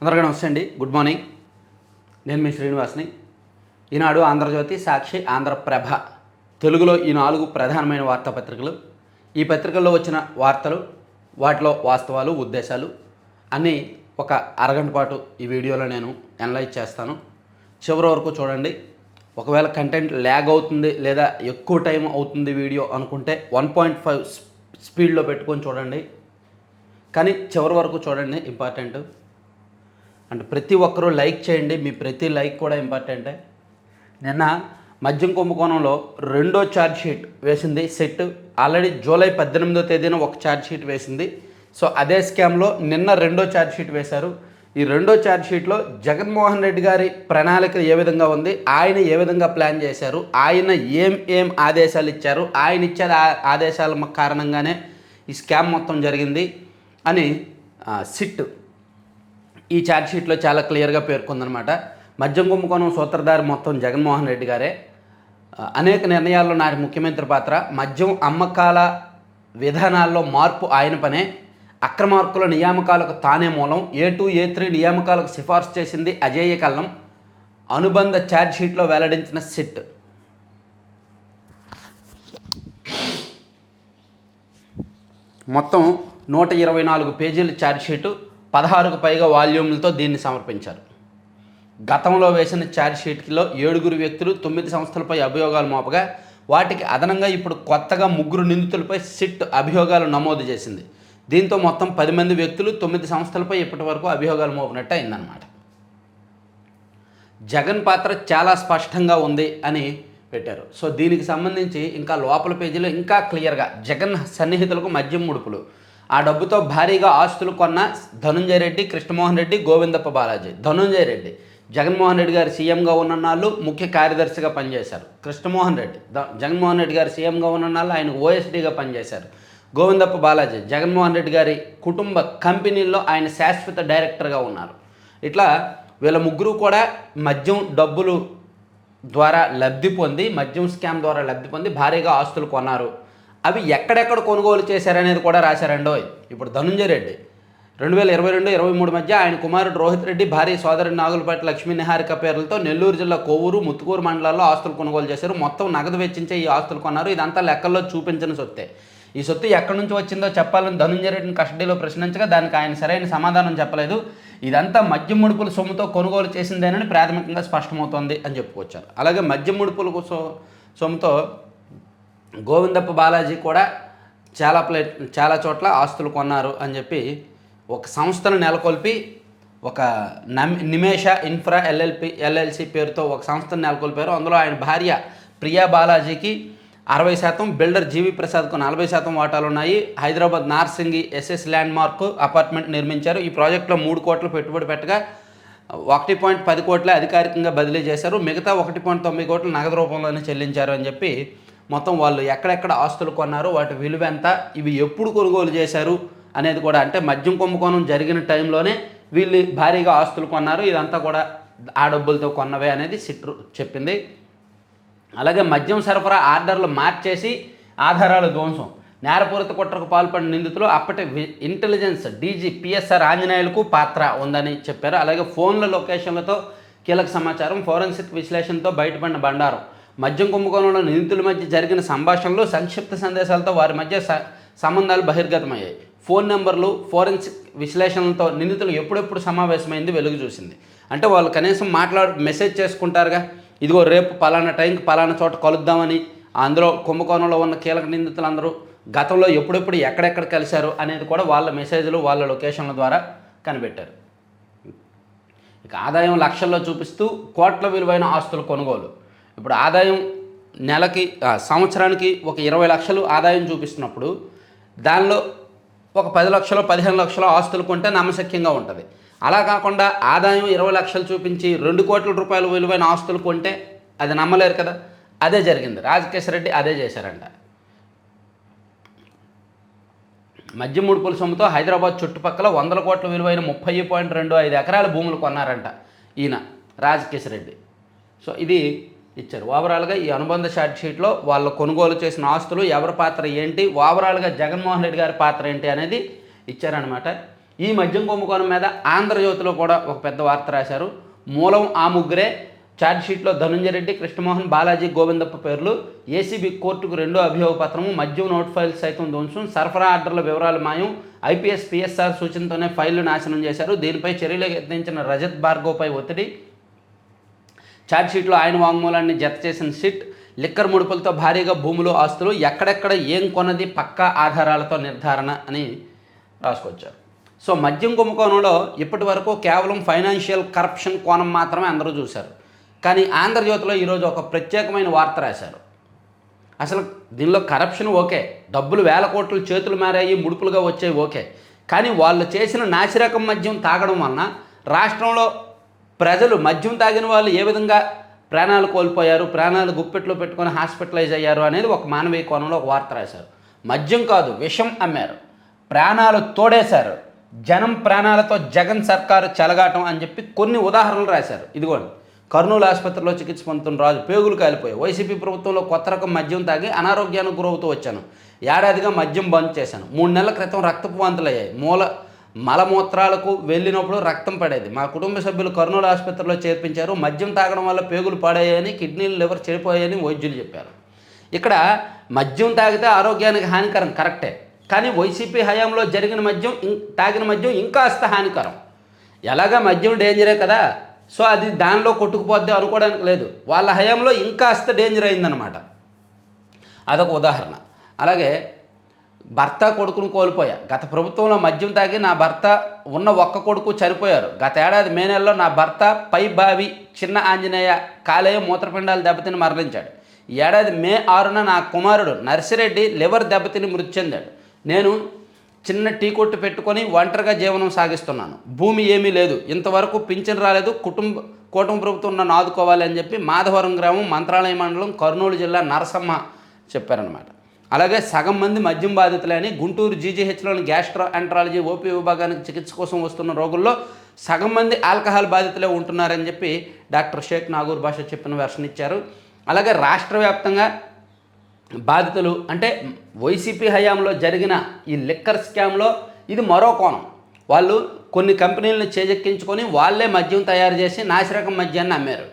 అందరికీ నమస్తే అండి. Good morning. నేను మీ శ్రీనివాస్ని. ఈనాడు, ఆంధ్రజ్యోతి, సాక్షి, ఆంధ్రప్రభ తెలుగులో ఈ 4 ప్రధానమైన వార్తాపత్రికలు. ఈ పత్రికల్లో వచ్చిన వార్తలు, వాటిలో వాస్తవాలు, ఉద్దేశాలు అన్నీ ఒక అరగంట పాటు ఈ వీడియోలో నేను అనలైజ్ చేస్తాను. చివరి వరకు చూడండి. ఒకవేళ కంటెంట్ ల్యాగ్ అవుతుంది లేదా ఎక్కువ టైం అవుతుంది వీడియో అనుకుంటే 1.5 స్పీడ్లో పెట్టుకొని చూడండి. కానీ చివరి వరకు చూడండి, ఇంపార్టెంట్. అంటే ప్రతి ఒక్కరూ లైక్ చేయండి. మీ ప్రతి లైక్ కూడా ఇంపార్టెంటే. నిన్న మద్యం కుంభకోణంలో రెండో ఛార్జ్ షీట్ వేసింది సెట్. ఆల్రెడీ జూలై 18వ తేదీన ఒక ఛార్జ్ షీట్ వేసింది. సో అదే స్కామ్లో నిన్న రెండో ఛార్జ్ షీట్ వేశారు. ఈ రెండో ఛార్జ్ షీట్లో జగన్మోహన్ రెడ్డి గారి ప్రణాళిక ఏ విధంగా ఉంది, ఆయన ఏ విధంగా ప్లాన్ చేశారు, ఆయన ఏం ఆదేశాలు ఇచ్చారు, ఆయన ఇచ్చే ఆదేశాల కారణంగానే ఈ స్కామ్ మొత్తం జరిగింది అని సిట్ ఈ ఛార్జ్ షీట్లో చాలా క్లియర్గా పేర్కొందనమాట. మద్యం కుంభకోణం సూత్రధారి మొత్తం జగన్మోహన్ రెడ్డి గారే. అనేక నిర్ణయాల్లో నాటి ముఖ్యమంత్రి పాత్ర. మద్యం అమ్మకాల విధానాల్లో మార్పు ఆయన పనే. అక్రమార్కుల నియామకాలకు తానే మూలం. A2, A3 నియామకాలకు సిఫార్సు చేసింది అజేయ కల్లం. అనుబంధ ఛార్జ్ షీట్లో వెల్లడించిన సిట్. మొత్తం 124 పేజీల ఛార్జ్ షీటు, 16కు పైగా వాల్యూమ్లతో దీన్ని సమర్పించారు. గతంలో వేసిన ఛార్జ్ షీట్లో 7 వ్యక్తులు 9 సంస్థలపై అభియోగాలు మోపగా వాటికి అదనంగా ఇప్పుడు కొత్తగా 3 నిందితులపై సిట్ అభియోగాలు నమోదు చేసింది. దీంతో మొత్తం 10 మంది వ్యక్తులు 9 సంస్థలపై ఇప్పటి వరకు అభియోగాలు మోపినట్టు అయిందన్నమాట. జగన్ పాత్ర చాలా స్పష్టంగా ఉంది అని పెట్టారు. సో దీనికి సంబంధించి ఇంకా లోపల పేజీలో ఇంకా క్లియర్గా జగన్ సన్నిహితులకు మద్యం ముడుపులు, ఆ డబ్బుతో భారీగా ఆస్తులు కొన్న ధనుంజయ రెడ్డి, కృష్ణమోహన్ రెడ్డి, గోవిందప్ప బాలాజీ. ధనుంజయ రెడ్డి జగన్మోహన్ రెడ్డి గారు సీఎంగా ఉన్న నాళ్ళు ముఖ్య కార్యదర్శిగా పనిచేశారు. కృష్ణమోహన్ రెడ్డి జగన్మోహన్ రెడ్డి గారు సీఎంగా ఉన్న నాళ్ళు ఆయన ఓఎస్డీగా పనిచేశారు. గోవిందప్ప బాలాజీ జగన్మోహన్ రెడ్డి గారి కుటుంబ కంపెనీల్లో ఆయన శాశ్వత డైరెక్టర్గా ఉన్నారు. ఇట్లా వీళ్ళ ముగ్గురు కూడా మద్యం డబ్బులు ద్వారా లబ్ధి పొంది, మద్యం స్కామ్ ద్వారా లబ్ధి పొంది భారీగా ఆస్తులు కొన్నారు. అవి ఎక్కడెక్కడ కొనుగోలు చేశారనేది కూడా రాశారండో. ఇప్పుడు ధనుంజయ రెడ్డి 2022-23 మధ్య ఆయన కుమారుడు రోహిత్ రెడ్డి, భార్య సోదరి నాగులపాటి లక్ష్మీ నిహారిక పేర్లతో నెల్లూరు జిల్లా కోవూరు, ముత్తుకూరు మండలాల్లో ఆస్తులు కొనుగోలు చేశారు. మొత్తం నగదు వెచ్చించే ఈ ఆస్తులు కొన్నారు. ఇదంతా లెక్కల్లో చూపించిన సొత్తే. ఈ సొత్తు ఎక్కడి నుంచి వచ్చిందో చెప్పాలని ధనుంజయ రెడ్డిని కస్టడీలో ప్రశ్నించగా దానికి ఆయన సరైన సమాధానం చెప్పలేదు. ఇదంతా మద్యం ముడుపుల సొమ్ముతో కొనుగోలు చేసిందేనని ప్రాథమికంగా స్పష్టమవుతోంది అని చెప్పుకొచ్చారు. అలాగే మద్యం ముడుపుల సొమ్ముతో గోవిందప్ప బాలాజీ కూడా చాలా చోట్ల ఆస్తులు కొన్నారు అని చెప్పి ఒక సంస్థను నెలకొల్పి, ఒక నిమేష ఇన్ఫ్రా ఎల్ఎల్సి పేరుతో ఒక సంస్థను నెలకొల్పారు. అందులో ఆయన భార్య ప్రియా బాలాజీకి 60%, బిల్డర్ జీవి ప్రసాద్కు 40% వాటాలు ఉన్నాయి. Hyderabad Narsingi SS landmark apartment నిర్మించారు. ఈ ప్రాజెక్టులో 3 కోట్లు పెట్టుబడి పెట్టగా 1.10 కోట్లే అధికారికంగా బదిలీ చేశారు. మిగతా 1.9 కోట్లు నగదు రూపంలోనే చెల్లించారు అని చెప్పి మొత్తం వాళ్ళు ఎక్కడెక్కడ ఆస్తులు కొన్నారు, వాటి విలువ ఎంత, ఇవి ఎప్పుడు కొనుగోలు చేశారు అనేది కూడా, అంటే మద్యం కుంభకోణం జరిగిన టైంలోనే వీళ్ళు భారీగా ఆస్తులు కొన్నారు, ఇదంతా కూడా ఆ డబ్బులతో కొన్నవే అనేది సిట్ చెప్పింది. అలాగే మద్యం సరఫరా ఆర్డర్లు మార్చేసి ఆధారాలు ధ్వంసం, నేరపూరిత కుట్రకు పాల్పడిన నిందితులు అప్పటి ఇంటెలిజెన్స్ డీజీ పిఎస్ఆర్ ఆంజనేయులకు పాత్ర ఉందని చెప్పారు. అలాగే ఫోన్ల లొకేషన్లతో కీలక సమాచారం, ఫోరెన్సిక్ విశ్లేషణతో బయటపడిన బండారం, మద్యం కుంభకోణంలో నిందితుల మధ్య జరిగిన సంభాషణలు, సంక్షిప్త సందేశాలతో వారి మధ్య సంబంధాలు బహిర్గతమయ్యాయి. ఫోన్ నెంబర్లు, ఫోరెన్సిక్ విశ్లేషణలతో నిందితులు ఎప్పుడెప్పుడు సమావేశమైంది వెలుగు చూసింది. అంటే వాళ్ళు కనీసం మెసేజ్ చేసుకుంటారుగా, ఇదిగో రేపు పలానా టైంకి పలానా చోట కలుద్దామని. అందులో కుంభకోణంలో ఉన్న కీలక నిందితులందరూ గతంలో ఎప్పుడెప్పుడు ఎక్కడెక్కడ కలిశారు అనేది కూడా వాళ్ళ మెసేజ్లు, వాళ్ళ లొకేషన్ల ద్వారా కనిపెట్టారు. ఇక ఆదాయం లక్షల్లో చూపిస్తూ కోట్ల విలువైన ఆస్తుల కొనుగోలు. ఇప్పుడు ఆదాయం నెలకి సంవత్సరానికి ఒక 20 లక్షలు ఆదాయం చూపిస్తున్నప్పుడు దానిలో ఒక 10 లక్షలు 15 లక్షలు ఆస్తులు కొంటే నమ్మశక్యంగా ఉంటుంది. అలా కాకుండా ఆదాయం 20 లక్షలు చూపించి 2 కోట్ల రూపాయల విలువైన ఆస్తులు కొంటే అది నమ్మలేరు కదా. అదే జరిగింది. రాజకేశ్వర రెడ్డి అదే చేశారంట. మద్యం ముడుపుల సొమ్ముతో హైదరాబాద్ చుట్టుపక్కల 100 కోట్ల విలువైన 30.25 ఎకరాల భూములు కొన్నారంట ఈయన రాజకేశ్వర రెడ్డి. సో ఇది ఇచ్చారు. ఓవరాల్గా ఈ అనుబంధ ఛార్జ్ షీట్లో వాళ్ళు కొనుగోలు చేసిన ఆస్తులు, ఎవరి పాత్ర ఏంటి, ఓవరాల్గా జగన్మోహన్ రెడ్డి గారి పాత్ర ఏంటి అనేది ఇచ్చారనమాట. ఈ మద్యం కుంభకోణం మీద ఆంధ్రజ్యోతిలో కూడా ఒక పెద్ద వార్త రాశారు. మూలం ఆ ముగ్గురే, ఛార్జ్షీట్లో ధనుంజయ రెడ్డి, కృష్ణమోహన్, బాలాజీ, గోవిందప్ప పేర్లు, ఏసీబీ కోర్టుకు 2వ అభియోగ పత్రము, మద్యం నోట్ ఫైల్స్ సైతం ధ్వంసం, సరఫరా ఆర్డర్ల వివరాలు మాయం, ఐపీఎస్ పిఎస్ఆర్ సూచనతోనే ఫైళ్లు నాశనం చేశారు, దీనిపై చర్యలు యత్నించిన రజత్ భార్గవ్పై ఒత్తిడి, ఛార్జ్షీట్లో ఆయన వాంగ్మూలాన్ని జత చేసిన సిట్, లిక్కర్ ముడుపులతో భారీగా భూములు, ఆస్తులు, ఎక్కడెక్కడ ఏం కొన్నది పక్కా ఆధారాలతో నిర్ధారణ అని రాసుకొచ్చారు. సో మద్యం కుంభకోణంలో ఇప్పటి వరకు కేవలం ఫైనాన్షియల్ కరప్షన్ కోణం మాత్రమే అందరూ చూశారు. కానీ ఆంధ్రజ్యోతిలో ఈరోజు ఒక ప్రత్యేకమైన వార్త రాశారు. అసలు దీనిలో కరప్షన్ ఓకే, డబ్బులు వేల కోట్లు చేతులు మారాయి, ముడుపులుగా వచ్చాయి ఓకే, కానీ వాళ్ళు చేసిన నాసిరకం మద్యం తాగడం వలన రాష్ట్రంలో ప్రజలు, మద్యం తాగిన వాళ్ళు ఏ విధంగా ప్రాణాలు కోల్పోయారు, ప్రాణాలు గుప్పెట్లో పెట్టుకొని హాస్పిటలైజ్ అయ్యారు అనేది ఒక మానవీయ కోణంలో ఒక వార్త రాశారు. మద్యం కాదు, విషం అమ్మారు, ప్రాణాలు తోడేశారు, జనం ప్రాణాలతో జగన్ సర్కారు చెలగాటం అని చెప్పి కొన్ని ఉదాహరణలు రాశారు. ఇదిగోండి, కర్నూలు ఆసుపత్రిలో చికిత్స పొందుతున్న రాజు, పేగులు కాలిపోయాయి, వైసీపీ ప్రభుత్వంలో కొత్త రకం మద్యం తాగి అనారోగ్యానికి గురవుతూ వచ్చాను, ఏడాదిగా మద్యం బంద్ చేశాను, 3 నెలల క్రితం రక్తపు వాంతులు అయ్యాయి, మలమూత్రాలకు వెళ్ళినప్పుడు రక్తం పడేది, మా కుటుంబ సభ్యులు కర్నూలు ఆసుపత్రిలో చేర్పించారు, మద్యం తాగడం వల్ల పేగులు పాడయ్యాయని, కిడ్నీలు, లివర్ చెడిపోయాయని వైద్యులు చెప్పారు. ఇక్కడ మద్యం తాగితే ఆరోగ్యానికి హానికరం కరెక్టే, కానీ వైసీపీ హయాంలో తాగిన మద్యం ఇంకాస్త హానికరం. ఎలాగా మద్యం డేంజరే కదా, సో అది దానిలో కొట్టుకుపోద్ది అనుకోవడానికి లేదు, వాళ్ళ హయాంలో ఇంకాస్త డేంజర్ అయిందనమాట. అదొక ఉదాహరణ. అలాగే భర్త కొడుకును కోల్పోయా, గత ప్రభుత్వంలో మద్యం తాగి నా భర్త ఉన్న ఒక్క కొడుకు చనిపోయారు, గత ఏడాది మే నెలలో నా భర్త పై బావి చిన్న ఆంజనేయ కాలేయ మూత్రపిండాలు దెబ్బతిని మరణించాడు, ఈ ఏడాది మే 6న నా కుమారుడు నర్సిరెడ్డి లివర్ దెబ్బతిని మృతి చెందాడు, నేను చిన్న టీ కొట్టు పెట్టుకొని ఒంటరిగా జీవనం సాగిస్తున్నాను, భూమి ఏమీ లేదు, ఇంతవరకు పింఛన్ రాలేదు, కూటమి ప్రభుత్వం నన్ను ఆదుకోవాలి అని చెప్పి మాధవరం గ్రామం, మంత్రాలయ మండలం, కర్నూలు జిల్లా నరసమ్మ చెప్పారనమాట. అలాగే సగం మంది మద్యం బాధితులే అని గుంటూరు జీజీహెచ్లోని గ్యాస్ట్రో ఎంట్రాలజీ ఓపీ విభాగానికి చికిత్స కోసం వస్తున్న రోగుల్లో సగం మంది ఆల్కహాల్ బాధితులే ఉంటున్నారని చెప్పి డాక్టర్ షేక్ నాగూర్ భాష చెప్పిన వెర్షన్ ఇచ్చారు. అలాగే రాష్ట్ర వ్యాప్తంగా బాధితులు అంటే వైసీపీ హయాంలో జరిగిన ఈ లిక్కర్ స్కామ్లో ఇది మరో కోణం. వాళ్ళు కొన్ని కంపెనీలను చేజెక్కించుకొని వాళ్ళే మద్యం తయారు చేసి నాసిరకం మద్యాన్ని అమ్మారు.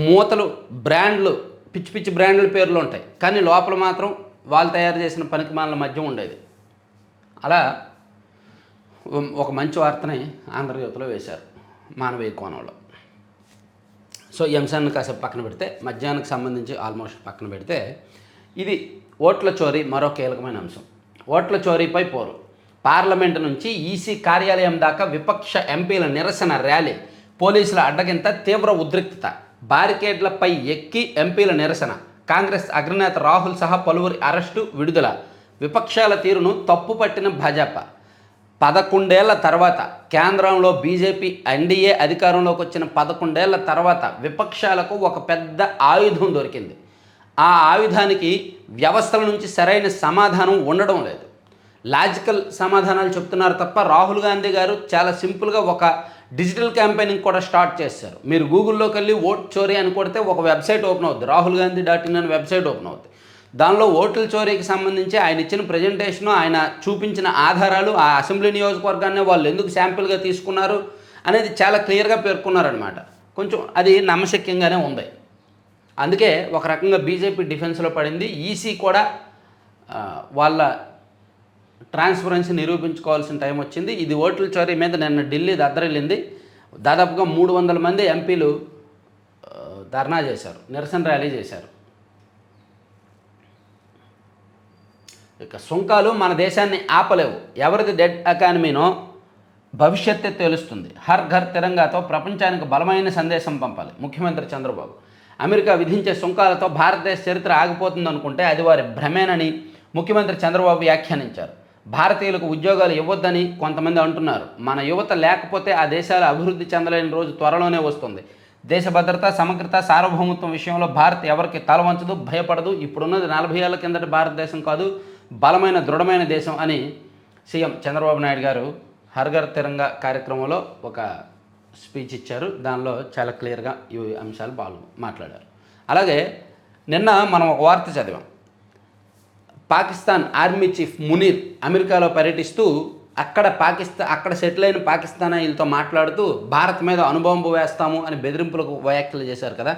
మూతలు, బ్రాండ్లు, పిచ్చి పిచ్చి బ్రాండ్ల పేర్లు ఉంటాయి, కానీ లోపల మాత్రం వాళ్ళు తయారు చేసిన పనికిమాలిన మద్యం ఉండేది. అలా ఒక మంచి వార్తని ఆంధ్రజ్యోతిలో వేశారు మానవీయ కోణంలో. సో ఈ అంశాన్ని కాసేపు పక్కన పెడితే, మద్యానికి సంబంధించి ఆల్మోస్ట్ పక్కన పెడితే, ఇది ఓట్ల చోరీ మరో కీలకమైన అంశం. ఓట్ల చోరీపై పోరు, పార్లమెంటు నుంచి ఈసీ కార్యాలయం దాకా విపక్ష ఎంపీల నిరసన ర్యాలీ, పోలీసుల అడ్డగింత, తీవ్ర ఉద్రిక్తత, బారికేడ్లపై ఎక్కి ఎంపీల నిరసన, కాంగ్రెస్ అగ్రనేత రాహుల్ సహా పలువురి అరెస్టు, విడుదల, విపక్షాల తీరును తప్పుపట్టిన భాజపా, 11 ఏళ్ల తర్వాత కేంద్రంలో బీజేపీ ఎన్డీఏ అధికారంలోకి వచ్చిన 11 ఏళ్ల తర్వాత విపక్షాలకు ఒక పెద్ద ఆయుధం దొరికింది. ఆ ఆయుధానికి వ్యవస్థల నుంచి సరైన సమాధానం ఉండడం లేదు, లాజికల్ సమాధానాలు చెప్తున్నారు తప్ప. రాహుల్ గాంధీ గారు చాలా సింపుల్గా ఒక డిజిటల్ క్యాంపెయినింగ్ కూడా స్టార్ట్ చేశారు. మీరు గూగుల్లోకి వెళ్ళి ఓట్ చోరీ అని కొడితే ఒక వెబ్సైట్ ఓపెన్ అవుతుంది, RahulGandhi.in అనే వెబ్సైట్ ఓపెన్ అవుతుంది. దానిలో ఓట్ల చోరీకి సంబంధించి ఆయన ఇచ్చిన ప్రజెంటేషను, ఆయన చూపించిన ఆధారాలు, ఆ అసెంబ్లీ నియోజకవర్గాన్ని వాళ్ళు ఎందుకు శాంపిల్గా తీసుకున్నారు అనేది చాలా క్లియర్గా పేర్కొన్నారనమాట. కొంచెం అది నమ్మశక్యంగానే ఉంది. అందుకే ఒక రకంగా బీజేపీ డిఫెన్స్లో పడింది. ఈసీ కూడా వాళ్ళ ట్రాన్స్పరెన్సీ నిరూపించుకోవాల్సిన టైం వచ్చింది. ఇది ఓట్ల చోరీ మీద నిన్న ఢిల్లీ దద్దరిల్లింది. దాదాపుగా 300 మంది ఎంపీలు ధర్నా చేశారు, నిరసన ర్యాలీ చేశారు. ఇక సుంకాలు మన దేశాన్ని ఆపలేవు, ఎవరిది డెడ్ ఎకానమీనో భవిష్యత్తే తెలుస్తుంది, హర్ ఘర్ తిరంగాతో ప్రపంచానికి బలమైన సందేశం పంపాలి ముఖ్యమంత్రి చంద్రబాబు. అమెరికా విధించే సుంకాలతో భారతదేశ చరిత్ర ఆగిపోతుందనుకుంటే అది వారి భ్రమేనని ముఖ్యమంత్రి చంద్రబాబు వ్యాఖ్యానించారు. భారతీయులకు ఉద్యోగాలు ఇవ్వొద్దని కొంతమంది అంటున్నారు. మన యువత లేకపోతే ఆ దేశాలు అభివృద్ధి చెందలేని రోజు త్వరలోనే వస్తుంది. దేశ భద్రత, సమగ్రత, సార్వభౌమత్వం విషయంలో భారత్ ఎవరికి తల వంచదు, భయపడదు. ఇప్పుడున్నది 40 ఏళ్ల కిందటి భారతదేశం కాదు, బలమైన దృఢమైన దేశం అని సీఎం చంద్రబాబు నాయుడు గారు హర్ఘర్ తిరంగా కార్యక్రమంలో ఒక స్పీచ్ ఇచ్చారు. దానిలో చాలా క్లియర్గా ఈ అంశాలు మాట్లాడారు. అలాగే నిన్న మనం ఒక వార్త చదివాం. పాకిస్తాన్ ఆర్మీ చీఫ్ మునీర్ అమెరికాలో పర్యటిస్తూ అక్కడ సెటిల్ అయిన పాకిస్తానీలతో మాట్లాడుతూ భారత్ మీద అణుబాంబు వేస్తాము అని బెదిరింపులకు వ్యాఖ్యలు చేశారు కదా,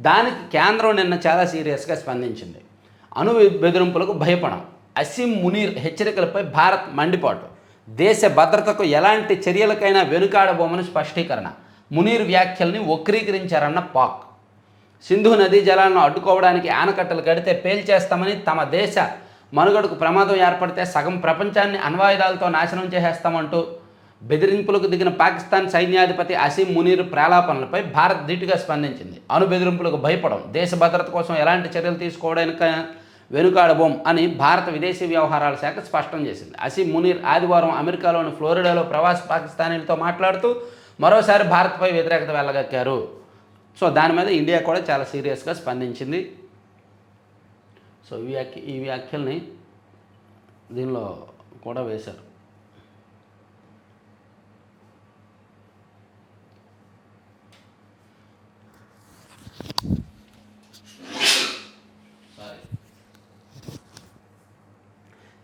దానికి కేంద్రం నిన్న చాలా సీరియస్గా స్పందించింది. అణు బెదిరింపులకు భయపడం, అసీం మునీర్ హెచ్చరికలపై భారత్ మండిపాటు, దేశ భద్రతకు ఎలాంటి చర్యలకైనా వెనుకాడబోమని స్పష్టీకరణ, మునీర్ వ్యాఖ్యల్ని వక్రీకరించారన్న పాక్, సింధు నదీ జలాలను అడ్డుకోవడానికి ఆనకట్టలు కడితే పేల్చేస్తామని, తమ దేశ మనుగడకు ప్రమాదం ఏర్పడితే సగం ప్రపంచాన్ని అణ్వాయుధాలతో నాశనం చేసేస్తామంటూ బెదిరింపులకు దిగిన పాకిస్తాన్ సైన్యాధిపతి అసీం మునీర్ ప్రాలాపనలపై భారత్ ధీటుగా స్పందించింది. అణు బెదిరింపులకు భయపడం, దేశ భద్రత కోసం ఎలాంటి చర్యలు తీసుకోవడానికి వెనుకాడబోం అని భారత విదేశీ వ్యవహారాల శాఖ స్పష్టం చేసింది. అసీం మునీర్ ఆదివారం అమెరికాలోని ఫ్లోరిడాలో ప్రవాసీ పాకిస్తానీలతో మాట్లాడుతూ మరోసారి భారత్పై వ్యతిరేకత వెళ్ళగక్కారు. సో దాని మీద ఇండియా కూడా చాలా సీరియస్గా స్పందించింది. సో ఈ వ్యాఖ్యల్ని దీనిలో కూడా వేశారు.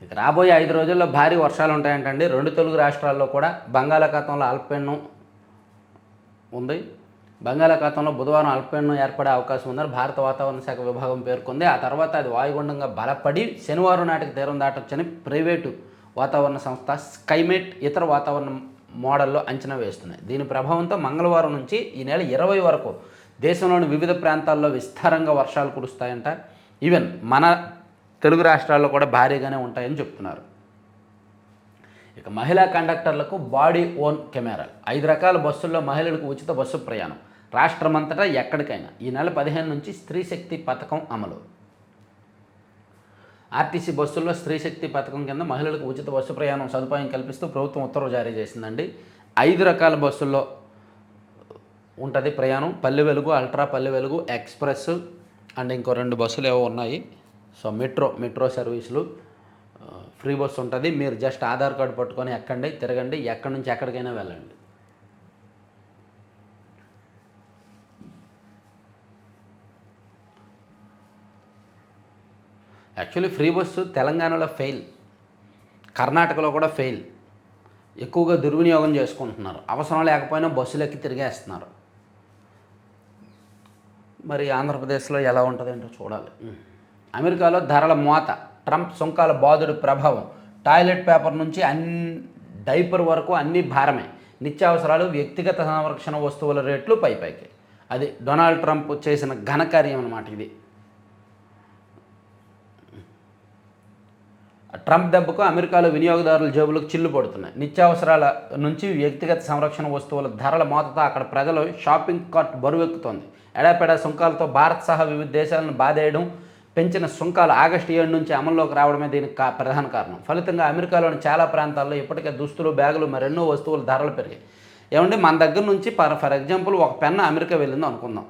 ఇక రాబోయే 5 రోజుల్లో భారీ వర్షాలు ఉంటాయంటండి. 2 తెలుగు రాష్ట్రాల్లో కూడా బంగాళాఖాతంలో అల్పపీడనం ఉంది. బంగాళాఖాతంలో బుధవారం అల్పపీడనం ఏర్పడే అవకాశం ఉందని భారత వాతావరణ శాఖ విభాగం పేర్కొంది. ఆ తర్వాత అది వాయుగుండంగా బలపడి శనివారం నాటికి తీరం దాటొచ్చని ప్రైవేటు వాతావరణ సంస్థ స్కైమేట్ ఇతర వాతావరణ మోడల్లో అంచనా వేస్తున్నాయి. దీని ప్రభావంతో మంగళవారం నుంచి ఈ నెల 20 వరకు దేశంలోని వివిధ ప్రాంతాల్లో విస్తారంగా వర్షాలు కురుస్తాయంట. ఈవెన్ మన తెలుగు రాష్ట్రాల్లో కూడా భారీగానే ఉంటాయని చెప్తున్నారు. ఇక మహిళా కండక్టర్లకు బాడీ ఓన్ కెమెరాలు, 5 రకాల బస్సుల్లో మహిళలకు ఉచిత బస్సు ప్రయాణం, రాష్ట్రమంతటా ఎక్కడికైనా. ఈ నెల 15 నుంచి స్త్రీ శక్తి పథకం అమలు. ఆర్టీసీ బస్సుల్లో స్త్రీ శక్తి పథకం కింద మహిళలకు ఉచిత బస్సు ప్రయాణం సదుపాయం కల్పిస్తూ ప్రభుత్వం ఉత్తర్వు జారీ చేసిందండి. 5 రకాల బస్సుల్లో ఉంటుంది ప్రయాణం. Palle Velugu, ultra Palle Velugu, express and ఇంకో 2 బస్సులు ఏవో ఉన్నాయి. సో మెట్రో సర్వీసులు, ఫ్రీ బస్సు ఉంటుంది. మీరు జస్ట్ ఆధార్ కార్డు పట్టుకొని ఎక్కండి, తిరగండి, ఎక్కడి నుంచి ఎక్కడికైనా వెళ్ళండి. యాక్చువల్లీ ఫ్రీ బస్సు తెలంగాణలో ఫెయిల్, కర్ణాటకలో కూడా ఫెయిల్. ఎక్కువగా దుర్వినియోగం చేసుకుంటున్నారు. అవసరం లేకపోయినా బస్సులు ఎక్కి తిరిగేస్తున్నారు. మరి ఆంధ్రప్రదేశ్లో ఎలా ఉంటుందేంటో చూడాలి. అమెరికాలో ధరల మోత, ట్రంప్ సుంకాల బాధుడు ప్రభావం, టాయిలెట్ పేపర్ నుంచి డైపర్ వరకు అన్నీ భారమే. నిత్యావసరాలు, వ్యక్తిగత సంరక్షణ వస్తువుల రేట్లు పైకి. అది డొనాల్డ్ ట్రంప్ చేసిన ఘనకార్యం అన్నమాట ఇది. ట్రంప్ దెబ్బకు అమెరికాలో వినియోగదారుల జేబులకు చిల్లు పడుతున్నాయి. నిత్యావసరాల నుంచి వ్యక్తిగత సంరక్షణ వస్తువుల ధరల మోతతో అక్కడ ప్రజలు షాపింగ్ కార్ట్ బరువెక్కుతోంది. ఎడాపెడా సుంకాలతో భారత్ సహా వివిధ దేశాలను బాధేయడం, పెంచిన సుంకాలు ఆగస్టు 7 నుంచి అమల్లోకి రావడమే దీనికి ప్రధాన కారణం. ఫలితంగా అమెరికాలోని చాలా ప్రాంతాల్లో ఇప్పటికే దుస్తులు, బ్యాగులు, మరెన్నో వస్తువుల ధరలు పెరిగాయి. ఏమంటే మన దగ్గర నుంచి ఫర్ ఎగ్జాంపుల్ ఒక పెన్ను అమెరికా వెళ్ళిందో అనుకుందాం,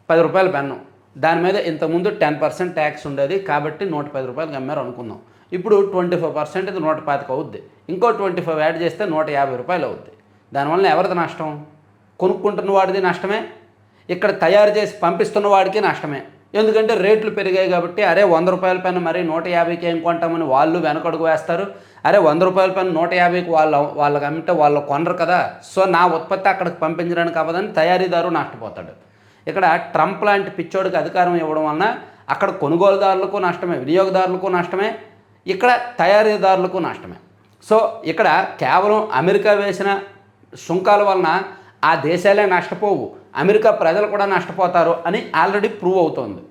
10 రూపాయల పెన్ను, దాని మీద ఇంతకుముందు 10% ట్యాక్స్ ఉండేది కాబట్టి 110 రూపాయలకి అమ్మారు అనుకుందాం. ఇప్పుడు 25% ఇది 125 అవుద్ది. ఇంకో 25 యాడ్ చేస్తే 150 రూపాయలు అవుద్ది. దానివల్ల ఎవరిది నష్టం? కొనుక్కుంటున్న వాడిది నష్టమే, ఇక్కడ తయారు చేసి పంపిస్తున్న వాడికి నష్టమే. ఎందుకంటే రేట్లు పెరిగాయి కాబట్టి, అరే 100 రూపాయల పెన్ను మరి 150కి ఏం కొంటామని వాళ్ళు వెనకడుగు వేస్తారు. అరే 100 రూపాయల పెన్ను 150కి వాళ్ళకి అమ్మితే వాళ్ళు కొనరు కదా, సో నా ఉత్పత్తి అక్కడికి పంపించడానికి అవ్వదని తయారీదారు నష్టపోతాడు. ఇక్కడ ట్రంప్ లాంటి పిచ్చోడికి అధికారం ఇవ్వడం వలన అక్కడ కొనుగోలుదారులకు నష్టమే, వినియోగదారులకు నష్టమే, ఇక్కడ తయారీదారులకు నష్టమే. సో ఇక్కడ కేవలం అమెరికా వేసిన సుంకాల వలన ఆ దేశాలే నష్టపోవు, అమెరికా ప్రజలు కూడా నష్టపోతారు అని ఆల్రెడీ ప్రూవ్ అవుతోంది.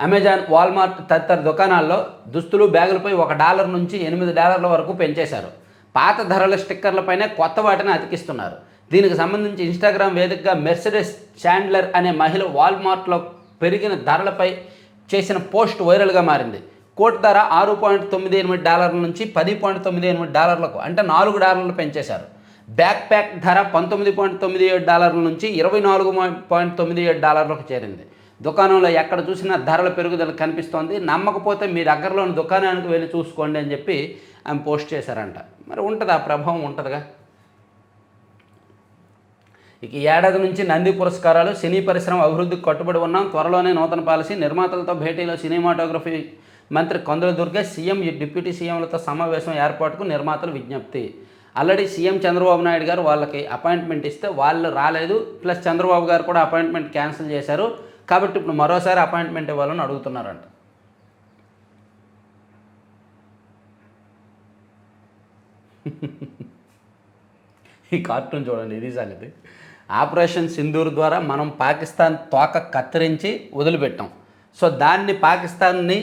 అమెజాన్, వాల్మార్ట్ తదితర దుకాణాల్లో దుస్తులు, బ్యాగులపై $1 నుంచి $8 వరకు పెంచేశారు. పాత ధరల స్టిక్కర్లపైనే కొత్త వాటిని అతికిస్తున్నారు. దీనికి సంబంధించి ఇన్స్టాగ్రామ్ వేదికగా మెర్సిడెస్ చాండ్లర్ అనే మహిళ వాల్మార్ట్లో పెరిగిన ధరలపై చేసిన పోస్ట్ వైరల్గా మారింది. కోట్ ధర $6.98 నుంచి $10.98 అంటే $4 పెంచేశారు. బ్యాక్ ప్యాక్ ధర $19.97 నుంచి $24.97 చేరింది. దుకాణంలో ఎక్కడ చూసినా ధరల పెరుగుదల కనిపిస్తోంది. నమ్మకపోతే మీ దగ్గరలోని దుకాణానికి వెళ్ళి చూసుకోండి అని చెప్పి ఆమె పోస్ట్ చేశారంట. మరి ఉంటుంది, ఆ ప్రభావం ఉంటుందిగా. ఇక ఏడాది నుంచి నంది పురస్కారాలు, సినీ పరిశ్రమ అభివృద్ధికి కట్టుబడి ఉన్నాం. త్వరలోనే నూతన పాలసీ, నిర్మాతలతో భేటీలో సినిమాటోగ్రఫీ మంత్రి కొందల దుర్గ సీఎం డిప్యూటీ సీఎంలతో సమావేశం ఏర్పాటుకు నిర్మాతలు విజ్ఞప్తి. ఆల్రెడీ సీఎం చంద్రబాబు నాయుడు గారు వాళ్ళకి అపాయింట్మెంట్ ఇస్తే వాళ్ళు రాలేదు, ప్లస్ చంద్రబాబు గారు కూడా అపాయింట్మెంట్ క్యాన్సిల్ చేశారు. కాబట్టి ఇప్పుడు మరోసారి అపాయింట్మెంట్ ఇవ్వాలని అడుగుతున్నారంట. ఈ కార్టూన్ చూడండి, ఇది సంగతి. ఆపరేషన్ సింధూర్ ద్వారా మనం పాకిస్తాన్ తోక కత్తిరించి వదిలిపెట్టాం. సో దాన్ని పాకిస్తాన్ని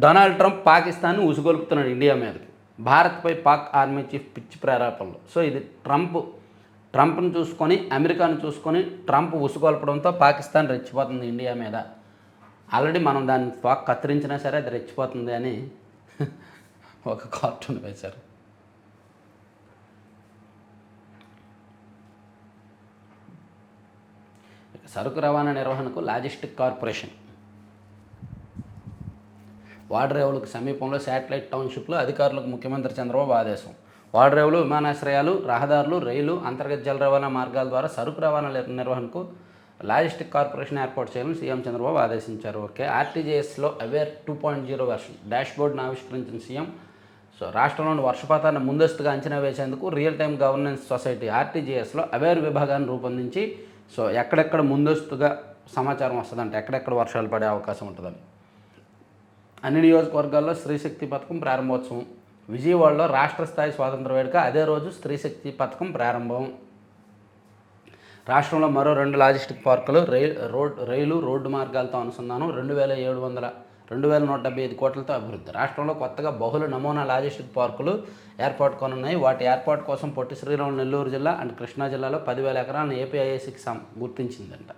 డొనాల్డ్ ట్రంప్ పాకిస్తాన్ని ఉసుగొలుపుతున్నాడు ఇండియా మీదకి. భారత్పై పాక్ ఆర్మీ చీఫ్ పిచ్చి ప్రేరేపణలు. సో ఇది ట్రంప్ను చూసుకొని, అమెరికాను చూసుకొని ట్రంప్ ఉసుగొల్పడంతో పాకిస్తాన్ రెచ్చిపోతుంది ఇండియా మీద. ఆల్రెడీ మనం దాన్ని తోక కత్తిరించినా సరే అది రెచ్చిపోతుంది అని ఒక కార్టూన్ వేశారు. సరుకు రవాణా నిర్వహణకు లాజిస్టిక్ కార్పొరేషన్ వాడరేవులకు సమీపంలో శాటిలైట్ టౌన్షిప్లో అధికారులకు ముఖ్యమంత్రి చంద్రబాబు ఆదేశం. వాడరేవులు, విమానాశ్రయాలు, రహదారులు, రైలు, అంతర్గత జల రవాణా మార్గాల ద్వారా సరుకు రవాణా నిర్వహణకు లాజిస్టిక్ కార్పొరేషన్ ఏర్పాటు చేయాలని సీఎం చంద్రబాబు ఆదేశించారు. ఓకే. ఆర్టీజీఎస్లో అవేర్ 2.0 వెర్షన్ డాష్బోర్డ్ను ఆవిష్కరించిన సీఎం. సో రాష్ట్రంలోని వర్షపాతాన్ని ముందస్తుగా అంచనా వేసేందుకు రియల్ టైమ్ గవర్నెన్స్ సొసైటీ ఆర్టీజీఎస్లో అవేర్ విభాగాన్ని రూపొందించి, సో ఎక్కడెక్కడ ముందస్తుగా సమాచారం వస్తుందంటే ఎక్కడెక్కడ వర్షాలు పడే అవకాశం ఉంటుందని. అన్ని నియోజకవర్గాల్లో స్త్రీశక్తి పథకం ప్రారంభోత్సవం. విజయవాడలో రాష్ట్ర స్థాయి స్వాతంత్ర వేడుక, అదే రోజు స్త్రీశక్తి పథకం ప్రారంభం. రాష్ట్రంలో మరో 2 లాజిస్టిక్ పార్కులు, రైలు రోడ్డు మార్గాలతో అనుసంధానం. 2,175 కోట్లతో అభివృద్ధి. రాష్ట్రంలో కొత్తగా బహుళ నమూనా లాజిస్టిక్ పార్కులు ఏర్పాటు కానున్నాయి. వాటి ఏర్పాటు కోసం పొట్టి శ్రీరాములు నెల్లూరు జిల్లా అండ్ కృష్ణా జిల్లాలో 10,000 ఎకరాలను ఏపీఐఏసీకి గుర్తించిందంట.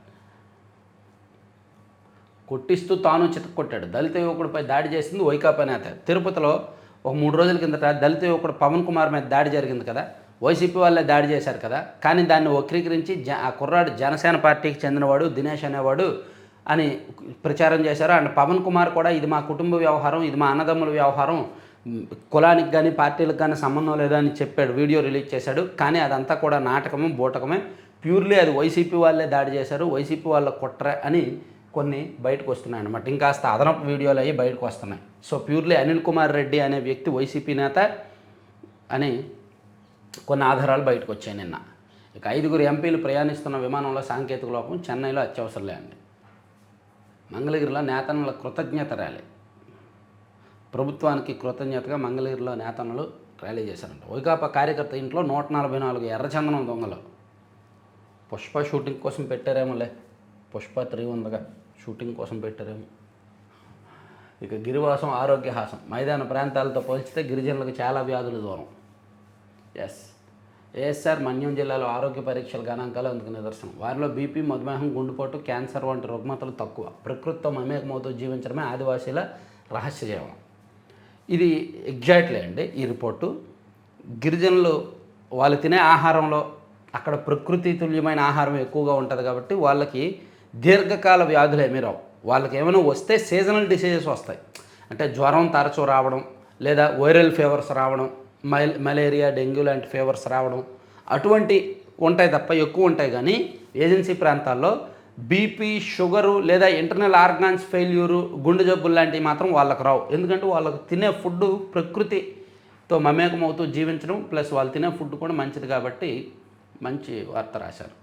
కొట్టిస్తూ తాను చితక్కొట్టాడు. దళిత యువకుడిపై దాడి చేసింది వైకాపా నేత. తిరుపతిలో ఒక 3 రోజుల కిందట దళిత యువకుడు పవన్ కుమార్ మీద దాడి జరిగింది కదా, వైసీపీ వాళ్ళే దాడి చేశారు కదా. కానీ దాన్ని వక్రీకరించి ఆ కుర్రాడు జనసేన పార్టీకి చెందినవాడు దినేష్ అనేవాడు అని ప్రచారం చేశారు. అండ్ పవన్ కుమార్ కూడా ఇది మా కుటుంబ వ్యవహారం, ఇది మా అన్నదమ్ముల వ్యవహారం, కులానికి కానీ పార్టీలకు కానీ సంబంధం లేదని చెప్పాడు, వీడియో రిలీజ్ చేశాడు. కానీ అదంతా కూడా నాటకము, బూటకమే. ప్యూర్లీ అది వైసీపీ వాళ్ళే దాడి చేశారు, వైసీపీ వాళ్ళ కుట్ర అని కొన్ని బయటకు వస్తున్నాయి అన్నమాట. ఇంకాస్త అదనపు వీడియోలు అయ్యి బయటకు వస్తున్నాయి. సో ప్యూర్లీ అనిల్ కుమార్ రెడ్డి అనే వ్యక్తి వైసీపీ నేత అని కొన్ని ఆధారాలు బయటకు వచ్చాయి నిన్న. ఇక 5 ఎంపీలు ప్రయాణిస్తున్న విమానంలో సాంకేతిక లోపం, చెన్నైలో అత్యవసరం లేండి. మంగళగిరిలో నేతన్నల కృతజ్ఞత ర్యాలీ. ప్రభుత్వానికి కృతజ్ఞతగా మంగళగిరిలో నేతన్నలు ర్యాలీ చేశారంట. వైకాపా కార్యకర్త ఇంట్లో 144 ఎర్రచందనం దొంగలు. పుష్ప షూటింగ్ కోసం పెట్టారేమోలే, పుష్ప 3 ఉందగా, షూటింగ్ కోసం పెట్టారేమో. ఇక గిరివాసం ఆరోగ్యహాసం. మైదాన ప్రాంతాలతో పోల్చితే గిరిజనులకు చాలా వ్యాధులు దూరం. ఎస్, ఏఎస్ఆర్ మన్యం జిల్లాలో ఆరోగ్య పరీక్షల గణాంకాలు అందుకు నిదర్శనం. వారిలో బీపీ, మధుమేహం, గుండెపోటు, క్యాన్సర్ వంటి రుగ్మతలు తక్కువ. ప్రకృతితో మమేకమవుతూ జీవించడమే ఆదివాసీల రహస్య జీవనం. ఇది ఎగ్జాక్ట్లీ అండి ఈ రిపోర్టు. గిరిజనులు వాళ్ళు తినే ఆహారంలో అక్కడ ప్రకృతి తుల్యమైన ఆహారం ఎక్కువగా ఉంటుంది కాబట్టి వాళ్ళకి దీర్ఘకాల వ్యాధులు ఏమీ రావు. వాళ్ళకి ఏమైనా వస్తే సీజనల్ డిసీజెస్ వస్తాయి. అంటే జ్వరం తరచూ రావడం, లేదా వైరల్ ఫీవర్స్ రావడం, మలేరియా, డెంగ్యూ లాంటి ఫీవర్స్ రావడం అటువంటి ఉంటాయి తప్ప ఎక్కువ ఉంటాయి. కానీ ఏజెన్సీ ప్రాంతాల్లో బీపీ, షుగరు లేదా ఇంటర్నల్ ఆర్గాన్స్ ఫెయిల్యూరు, గుండె జబ్బులు లాంటివి మాత్రం వాళ్ళకు రావు. ఎందుకంటే వాళ్ళకు తినే ఫుడ్ ప్రకృతితో మమేకమవుతూ జీవించడం, ప్లస్ వాళ్ళు తినే ఫుడ్ కూడా మంచిది కాబట్టి మంచి వార్త రాశారు.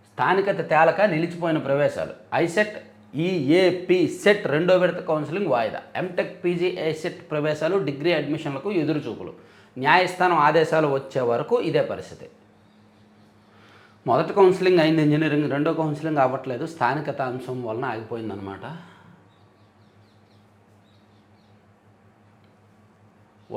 స్థానికత తేలక నిలిచిపోయిన ప్రవేశాలు. ఐసెట్, ఈఏపీ సెట్ 2వ విడత కౌన్సిలింగ్ వాయిదా. ఎంటెక్, పీజీ, ఐసెట్ ప్రవేశాలు, డిగ్రీ అడ్మిషన్లకు ఎదురుచూపులు. న్యాయస్థానం ఆదేశాలు వచ్చే వరకు ఇదే పరిస్థితి. మొదటి కౌన్సిలింగ్ అయింది ఇంజనీరింగ్, 2వ కౌన్సిలింగ్ అవ్వట్లేదు, స్థానికత అంశం వలన ఆగిపోయిందనమాట.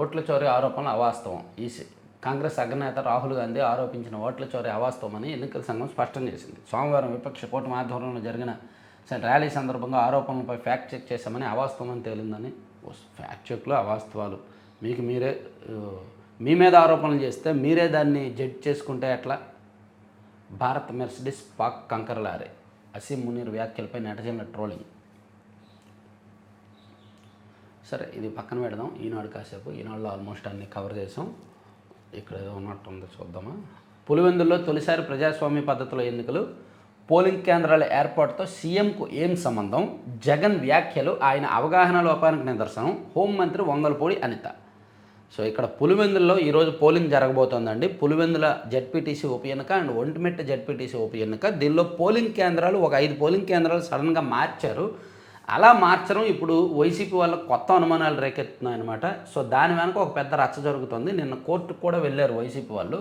ఓట్ల చోరీ ఆరోపణలు అవాస్తవం. ఈసీ. కాంగ్రెస్ అగ్రనేత రాహుల్ గాంధీ ఆరోపించిన ఓట్ల చోరీ అవాస్తవమని ఎన్నికల సంఘం స్పష్టం చేసింది. సోమవారం విపక్ష కూటమి ఆధ్వర్యంలో జరిగిన ర్యాలీ సందర్భంగా ఆరోపణలపై ఫ్యాక్ట్ చెక్ చేశామని, అవాస్తవమని తేలిందని. ఫ్యాక్ట్ చెక్లు అవాస్తవాలు మీకు మీరే మీ మీద ఆరోపణలు చేస్తే మీరే దాన్ని జడ్జ్ చేసుకుంటే ఎట్లా? భారత్ మెర్సిడీస్ పాక్ కంకర్ లారీ. అసీం మునీర్ వ్యాఖ్యలపై నెటిజన్ల ట్రోలింగ్. సరే, ఇది పక్కన పెడదాం. ఈనాడు కాసేపు, ఈనాడులో ఆల్మోస్ట్ అన్నీ కవర్ చేసాం. ఇక్కడ ఏదో ఉన్నట్టుందో చూద్దామా. పులివెందుల్లో తొలిసారి ప్రజాస్వామ్య పద్ధతిలో ఎన్నికలు. పోలింగ్ కేంద్రాల ఏర్పాటుతో సీఎంకు ఏం సంబంధం, జగన్ వ్యాఖ్యలు ఆయన అవగాహన లోపానికి నిదర్శనం, హోంమంత్రి వంగలపూడి అనిత. సో ఇక్కడ పులివెందుల్లో ఈరోజు పోలింగ్ జరగబోతోందండి. పులివెందుల జెడ్పీటీసీ ఉప ఎన్నిక అండ్ ఒంటిమిట్ట జెడ్పీటీసీ ఉప ఎన్నిక. దీనిలో పోలింగ్ కేంద్రాలు ఒక 5 పోలింగ్ కేంద్రాలు సడన్గా మార్చారు. అలా మార్చడం ఇప్పుడు వైసీపీ వాళ్ళకు కొత్త అనుమానాలు రేకెత్తున్నాయి అనమాట. సో దాని వెనక ఒక పెద్ద రచ్చ జరుగుతుంది. నిన్న కోర్టుకు కూడా వెళ్ళారు వైసీపీ వాళ్ళు.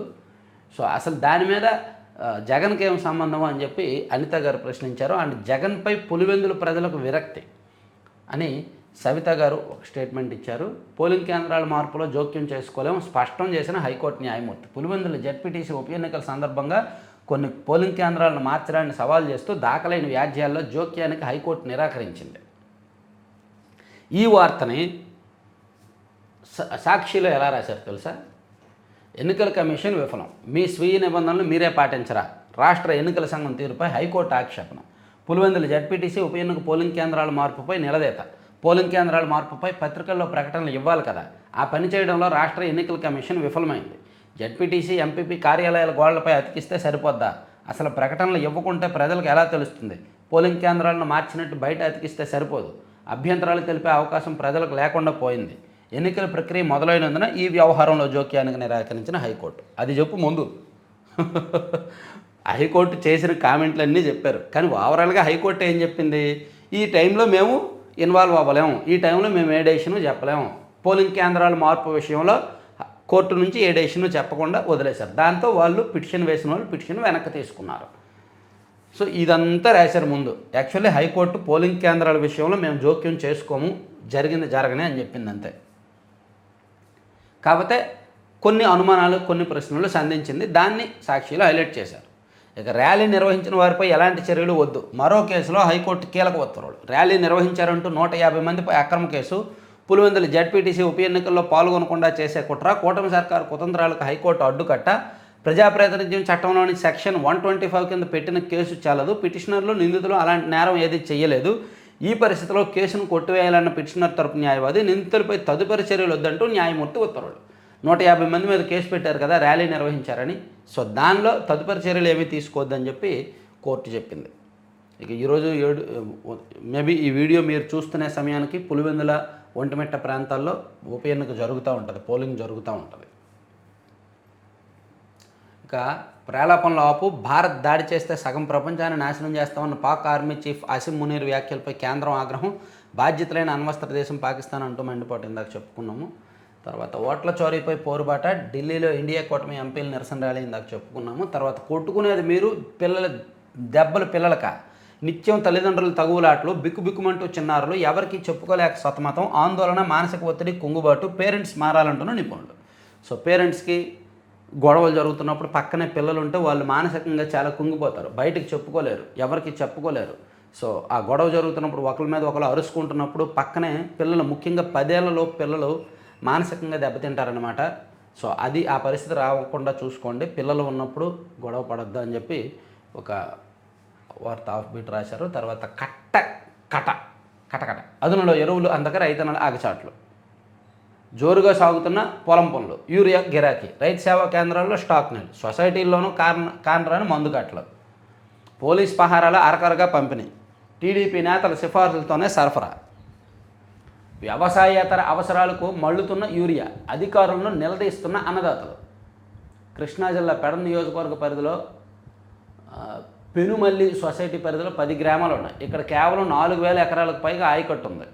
సో అసలు దాని మీద జగన్కి ఏం సంబంధం అని చెప్పి అనిత గారు ప్రశ్నించారు. అండ్ జగన్పై పులివెందుల ప్రజలకు విరక్తి అని సవిత గారు ఒక స్టేట్మెంట్ ఇచ్చారు. పోలింగ్ కేంద్రాల మార్పులో జోక్యం చేసుకోలేము స్పష్టం చేసిన హైకోర్టు న్యాయమూర్తి. పులివెందుల జెడ్పీటీసీ ఉప ఎన్నికల సందర్భంగా కొన్ని పోలింగ్ కేంద్రాలను మార్చడాన్ని సవాల్ చేస్తూ దాఖలైన వ్యాజ్యాల్లో జోక్యానికి హైకోర్టు నిరాకరించింది. ఈ వార్తని సాక్షిలో ఎలా రాశారు తెలుసా? ఎన్నికల కమిషన్ విఫలం, మీ స్వీయ నిబంధనలు మీరే పాటించరా, రాష్ట్ర ఎన్నికల సంఘం తీరుపై హైకోర్టు ఆక్షేపణ. పులివెందుల జెడ్పీటీసీ ఉప ఎన్నిక పోలింగ్ కేంద్రాల మార్పుపై నిలదీత. పోలింగ్ కేంద్రాల మార్పుపై పత్రికల్లో ప్రకటనలు ఇవ్వాలి కదా, ఆ పని చేయడంలో రాష్ట్ర ఎన్నికల కమిషన్ విఫలమైంది. జెడ్పీటీసీ ఎంపీపీ కార్యాలయాల గోడలపై అతికిస్తే సరిపోద్దా? అసలు ప్రకటనలు ఇవ్వకుంటే ప్రజలకు ఎలా తెలుస్తుంది? పోలింగ్ కేంద్రాలను మార్చినట్టు బయట అతికిస్తే సరిపోదు. అభ్యంతరాలు తెలిపే అవకాశం ప్రజలకు లేకుండా పోయింది. ఎన్నికల ప్రక్రియ మొదలైనందున ఈ వ్యవహారంలో జోక్యానికి నిరాకరించిన హైకోర్టు. అది చెప్పు ముందు. హైకోర్టు చేసిన కామెంట్లన్నీ చెప్పారు. కానీ ఓవరాల్గా హైకోర్టు ఏం చెప్పింది? ఈ టైంలో మేము ఇన్వాల్వ్ అవ్వలేము, ఈ టైంలో మేము ఏ డెసిషను చెప్పలేము. పోలింగ్ కేంద్రాల మార్పు విషయంలో కోర్టు నుంచి ఏ డెసిషను చెప్పకుండా వదిలేశారు. దాంతో వాళ్ళు పిటిషన్ వేసిన వాళ్ళు పిటిషన్ వెనక్కి తీసుకున్నారు. సో ఇదంతా రాశారు ముందు. యాక్చువల్లీ హైకోర్టు పోలింగ్ కేంద్రాల విషయంలో మేము జోక్యం చేసుకోము, జరిగింది జరగనే అని చెప్పింది అంతే. కాకపోతే కొన్ని అనుమానాలు కొన్ని ప్రశ్నలు సంధించింది. దాన్ని సాక్షిలో హైలైట్ చేశారు. ఇక ర్యాలీ నిర్వహించిన వారిపై ఎలాంటి చర్యలు వద్దు. మరో కేసులో హైకోర్టు కీలక ఉత్తర్వులు. ర్యాలీ నిర్వహించారంటూ 150 మందిపై అక్రమ కేసు. పులివెందుల జెడ్పీటీసీ ఉప ఎన్నికల్లో పాల్గొనకుండా చేసే కుట్ర. కూటమి సర్కారు కుతంత్రాలకు హైకోర్టు అడ్డుకట్ట. ప్రజాప్రాతినిధ్యం చట్టంలోని సెక్షన్ 125 కింద పెట్టిన కేసు చాలదు. పిటిషనర్లు నిందితులు అలాంటి నేరం ఏది చేయలేదు. ఈ పరిస్థితిలో కేసును కొట్టివేయాలన్న పిటిషనర్ తరపు న్యాయవాది నిందితులపై తదుపరి చర్యలు వద్దంటూ న్యాయమూర్తి ఉత్తర్వులు. 150 మంది మీద కేసు పెట్టారు కదా ర్యాలీ నిర్వహించారని. సో దానిలో తదుపరి చర్యలు ఏమీ తీసుకోవద్దని చెప్పి కోర్టు చెప్పింది. ఇక ఈరోజు మేబీ ఈ వీడియో మీరు చూస్తున్న సమయానికి పులివెందుల ఒంటిమిట్ట ప్రాంతాల్లో ఉప ఎన్నిక జరుగుతూ ఉంటుంది, పోలింగ్ జరుగుతూ ఉంటుంది. ఇక ప్రేలాపనలో ఆపు, భారత్ దాడి చేస్తే సగం ప్రపంచాన్ని నాశనం చేస్తామన్న పాక్ ఆర్మీ చీఫ్ అసిం మునీర్ వ్యాఖ్యలపై కేంద్రం ఆగ్రహం. బాధ్యతలైన అణ్వస్త్ర దేశం పాకిస్తాన్ అంటూ మండిపాటు ఇందాక చెప్పుకున్నాము. తర్వాత ఓట్ల చోరీపై పోరుబాట, ఢిల్లీలో ఇండియా కూటమి ఎంపీల నిరసన ర్యాలీ ఇందాక చెప్పుకున్నాము. తర్వాత కొట్టుకునేది మీరు, పిల్లల దెబ్బలు పిల్లలక, నిత్యం తల్లిదండ్రుల తగువులాట్లు, బిక్కుబిక్కుమంటూ చిన్నారులు, ఎవరికి చెప్పుకోలేక సతమతం, ఆందోళన, మానసిక ఒత్తిడి, కుంగుబాటు, పేరెంట్స్ మారాలంటున్న నిపుణులు. సో పేరెంట్స్కి గొడవలు జరుగుతున్నప్పుడు పక్కనే పిల్లలు ఉంటే వాళ్ళు మానసికంగా చాలా కుంగిపోతారు, బయటికి చెప్పుకోలేరు, ఎవరికి చెప్పుకోలేరు. సో ఆ గొడవ జరుగుతున్నప్పుడు ఒకరి మీద ఒకరు అరుచుకుంటున్నప్పుడు పక్కనే పిల్లలు, ముఖ్యంగా 10 ఏళ్లలోపు పిల్లలు మానసికంగా దెబ్బతింటారనమాట. సో అది ఆ పరిస్థితి రాకుండా చూసుకోండి. పిల్లలు ఉన్నప్పుడు గొడవ పడొద్దు అని చెప్పి ఒక వార్త ఆఫ్ బీట్ రాశారు. తర్వాత కటకట అదునులో ఎరువులు అందక రైతన్నల ఆగచాట్లు. జోరుగా సాగుతున్న పొలం పనులు, యూరియా గిరాకీ, రైతు సేవా కేంద్రాల్లో స్టాక్ నిల్, సొసైటీల్లోనూ కానరాని మందుకట్లు, పోలీస్ పహారాల అరకరగా పంపిణీ, టీడీపీ నేతల సిఫార్సులతోనే సరఫరా, వ్యవసాయేతర అవసరాలకు మళ్లుతున్న యూరియా, అధికారులను నిలదీస్తున్న అన్నదాతలు. కృష్ణా జిల్లా పెడన నియోజకవర్గ పరిధిలో పెనుమల్లి సొసైటీ పరిధిలో 10 గ్రామాలు ఉన్నాయి. ఇక్కడ కేవలం 4000 ఎకరాలకు పైగా ఆయకట్టు ఉంది.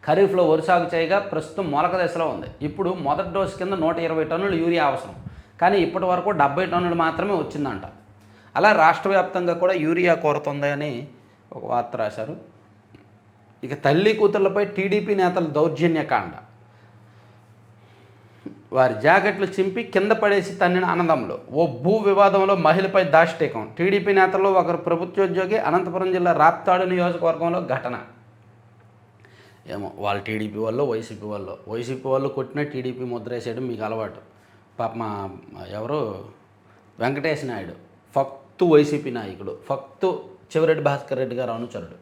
ఖరీఫ్లో వరి సాగు చేయగా ప్రస్తుతం మొలక దశలో ఉంది. ఇప్పుడు మొదటి డోసు కింద 120 టన్నులు యూరియా అవసరం, కానీ ఇప్పటి వరకు 70 టన్నులు మాత్రమే వచ్చిందంట. అలా రాష్ట్ర వ్యాప్తంగా కూడా యూరియా కొరత ఉందని ఒక వార్త రాశారు. ఇక తల్లి కూతుళ్లపై టీడీపీ నేతల దౌర్జన్యకాండ, వారి జాకెట్లు చింపి కింద పడేసి తన్నిన అన్నదమ్ములు, ఓ భూ వివాదంలో మహిళపై దాష్టీకం, టీడీపీ నేతల్లో ఒకరు ప్రభుత్వోద్యోగి, అనంతపురం జిల్లా రాప్తాడు నియోజకవర్గంలో ఘటన. ఏమో వాళ్ళు టీడీపీ వాళ్ళు వైసీపీ వాళ్ళు కొట్టిన టీడీపీ ముద్రేసేయడం మీకు అలవాటు. పాప మా ఎవరు వెంకటేష్ నాయుడు ఫక్తు వైసీపీ నాయకుడు, ఫక్తు చెవిరెడ్డి భాస్కర్ రెడ్డి గారు అనుచరుడు.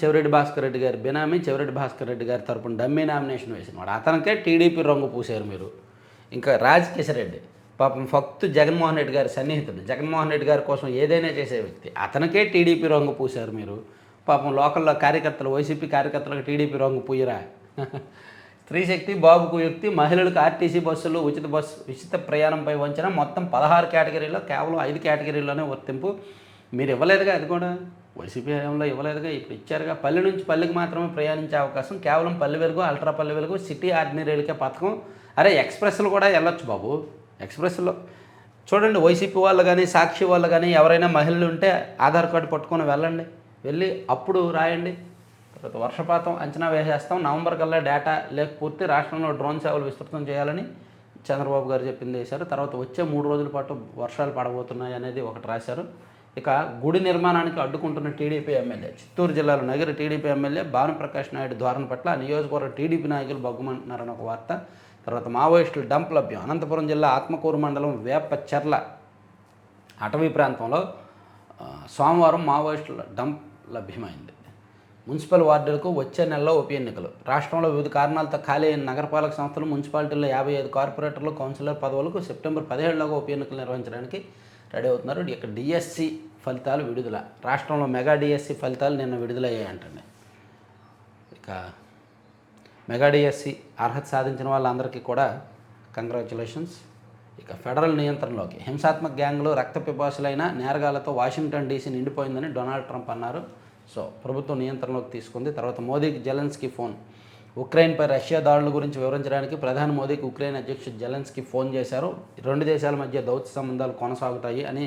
చెవిరెడ్డి భాస్కర్ రెడ్డి గారి బినామీ చెవిరెడ్డి భాస్కర్ రెడ్డి గారి తరపున డమ్మీ నామినేషన్ వేసినవాడు. అతనికే టీడీపీ రంగు పూసారు మీరు. ఇంకా రాజకేశ్వర రెడ్డి పాపం ఫక్తు జగన్మోహన్ రెడ్డి గారి సన్నిహితుడు, జగన్మోహన్ రెడ్డి గారి కోసం ఏదైనా చేసే వ్యక్తి, అతనికే టీడీపీ రంగు పూశారు మీరు. పాపం లోకల్లో కార్యకర్తలు, వైసీపీ కార్యకర్తలకు టీడీపీ రంగు పూయరా? స్త్రీశక్తి, బాబుకు యుక్తి, మహిళలకు ఆర్టీసీ బస్సులు ఉచిత ప్రయాణంపై వంచిన మొత్తం 16 కేటగిరీలో కేవలం 5 కేటగిరీలోనే వర్తింపు. మీరు ఇవ్వలేదుగా, అది కూడా వైసీపీ హయాంలో ఇవ్వలేదుగా, ఇప్పుడు ఇచ్చారుగా. పల్లె నుంచి పల్లెకి మాత్రమే ప్రయాణించే అవకాశం, కేవలం పల్లె వెలుగు, అల్ట్రా పల్లె వెలుగు, సిటీ ఆర్డినరీలకే పథకం. అరే ఎక్స్ప్రెస్లు కూడా వెళ్ళొచ్చు బాబు. ఎక్స్ప్రెస్లో చూడండి, వైసీపీ వాళ్ళు కానీ సాక్షి వాళ్ళు కానీ ఎవరైనా మహిళలు ఉంటే ఆధార్ కార్డు పట్టుకొని వెళ్ళండి, వెళ్ళి అప్పుడు రాయండి. తర్వాత వర్షపాతం అంచనా వేసేస్తాం, నవంబర్ కల్లా డేటా లేకపోతే రాష్ట్రంలో డ్రోన్ సేవలు విస్తృతం చేయాలని చంద్రబాబు గారు చెప్పింది వేశారు. తర్వాత వచ్చే 3 రోజుల పాటు వర్షాలు పడబోతున్నాయి అనేది ఒకటి రాశారు. ఇక గుడి నిర్మాణానికి అడ్డుకుంటున్న టీడీపీ ఎమ్మెల్యే, చిత్తూరు జిల్లాలో నగర టీడీపీ ఎమ్మెల్యే భానుప్రకాష్ నాయుడు ధోరణి పట్ల నియోజకవర్గ టీడీపీ నాయకులు బగ్గుమంటున్నారని ఒక వార్త. తర్వాత మావోయిస్టులు డంప్ లభ్యం, అనంతపురం జిల్లా ఆత్మకూరు మండలం వేపచెర్ల అటవీ ప్రాంతంలో సోమవారం మావోయిస్టుల డంప్ లభ్యమైంది. మున్సిపల్ వార్డులకు వచ్చే నెలలో ఉప ఎన్నికలు. రాష్ట్రంలో వివిధ కారణాలతో ఖాళీ అయిన నగరపాలక సంస్థలు, మున్సిపాలిటీల్లో 55 కార్పొరేటర్లు, కౌన్సిలర్ పదవులకు సెప్టెంబర్ 17లోగా ఉప ఎన్నికలు నిర్వహించడానికి రెడీ అవుతున్నారు. ఇక డిఎస్సి ఫలితాలు విడుదల. రాష్ట్రంలో మెగా డిఎస్సి ఫలితాలు నిన్న విడుదలయ్యాయంటండి. ఇక మెగా డిఎస్సి అర్హత సాధించిన వాళ్ళందరికీ కూడా కంగ్రాచులేషన్స్. ఇక ఫెడరల్ నియంత్రణలోకి, హింసాత్మక గ్యాంగ్లు రక్త పిపాసులైన నేరగాళ్లతో వాషింగ్టన్ డీసీ నిండిపోయిందని డొనాల్డ్ ట్రంప్ అన్నారు. సో ప్రభుత్వం నియంత్రణలోకి తీసుకుంది. తర్వాత మోదీకి జెలెన్స్కీ ఫోన్. ఉక్రెయిన్పై రష్యా దాడుల గురించి వివరించడానికి ప్రధాని మోదీకి ఉక్రెయిన్ అధ్యక్షుడు జెలెన్స్కీ ఫోన్ చేశారు. 2 దేశాల మధ్య దౌత్య సంబంధాలు కొనసాగుతాయి అని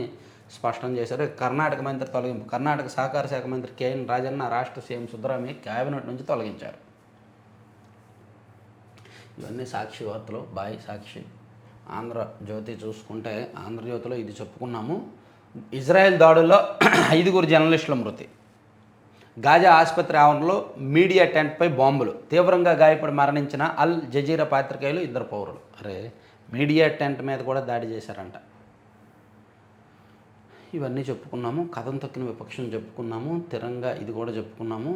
స్పష్టం చేశారు. కర్ణాటక మంత్రి తొలగింపు. కర్ణాటక సహకార శాఖ మంత్రి కేఎన్ రాజన్న రాష్ట్ర సీఎం సుద్దరామి క్యాబినెట్ నుంచి తొలగించారు. ఇవన్నీ సాక్షి వార్తలు. బాయ్ సాక్షి. ఆంధ్రజ్యోతి చూసుకుంటే ఆంధ్రజ్యోతిలో ఇది చెప్పుకున్నాము. ఇజ్రాయెల్ దాడుల్లో 5 జర్నలిస్టుల మృతి. గాజా ఆసుపత్రి ఆవరణలో మీడియా టెంట్పై బాంబులు. తీవ్రంగా గాయపడి మరణించిన అల్ జజీరా పాత్రికేయులు 2 పౌరులు. అరే మీడియా టెంట్ మీద కూడా దాడి చేశారంట. ఇవన్నీ చెప్పుకున్నాము. కథం తొక్కిన విపక్షం చెప్పుకున్నాము. తిరంగా ఇది కూడా చెప్పుకున్నాము.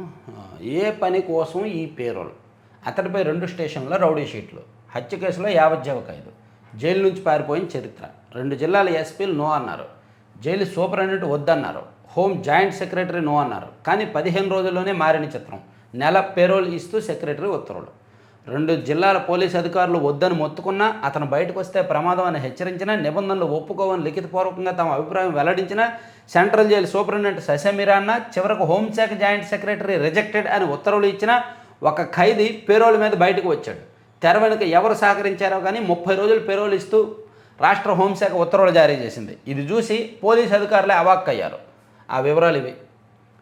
ఏ పని కోసం ఈ పేరోల్. అతడిపై 2 స్టేషన్ల రౌడీ షీట్లు. హత్య కేసులో యావజ్జీవ ఖైదు. జైలు నుంచి పారిపోయిన చరిత్ర. 2 జిల్లాల ఎస్పీలు నో అన్నారు. జైలు సూపరింటెండెంట్ వద్దన్నారు. హోమ్ జాయింట్ సెక్రటరీ నో అన్నారు. కానీ 15 రోజుల్లోనే మారిన చిత్రం. నెల పేరోల్ ఇస్తూ సెక్రటరీ ఉత్తర్వులు. 2 జిల్లాల పోలీసు అధికారులు వద్దని మొత్తుకున్నా, అతను బయటకు వస్తే ప్రమాదం అని హెచ్చరించినా, నిబంధనలు ఒప్పుకోవని లిఖితపూర్వకంగా తమ అభిప్రాయం వెల్లడించిన సెంట్రల్ జైలు సూపరింటెండెంట్ శశమిరాన్న చివరకు హోంశాఖ జాయింట్ సెక్రటరీ రిజెక్టెడ్ అని ఉత్తర్వులు ఇచ్చిన ఒక ఖైదీ పేరోల్ మీద బయటకు వచ్చాడు. తెర వెనుక ఎవరు సహకరించారో కానీ 30 రోజులు పేరోల్ ఇస్తూ రాష్ట్ర హోంశాఖ ఉత్తర్వులు జారీ చేసింది. ఇది చూసి పోలీసు అధికారులే అవాక్కయ్యారు. ఆ వివరాలు ఇవి.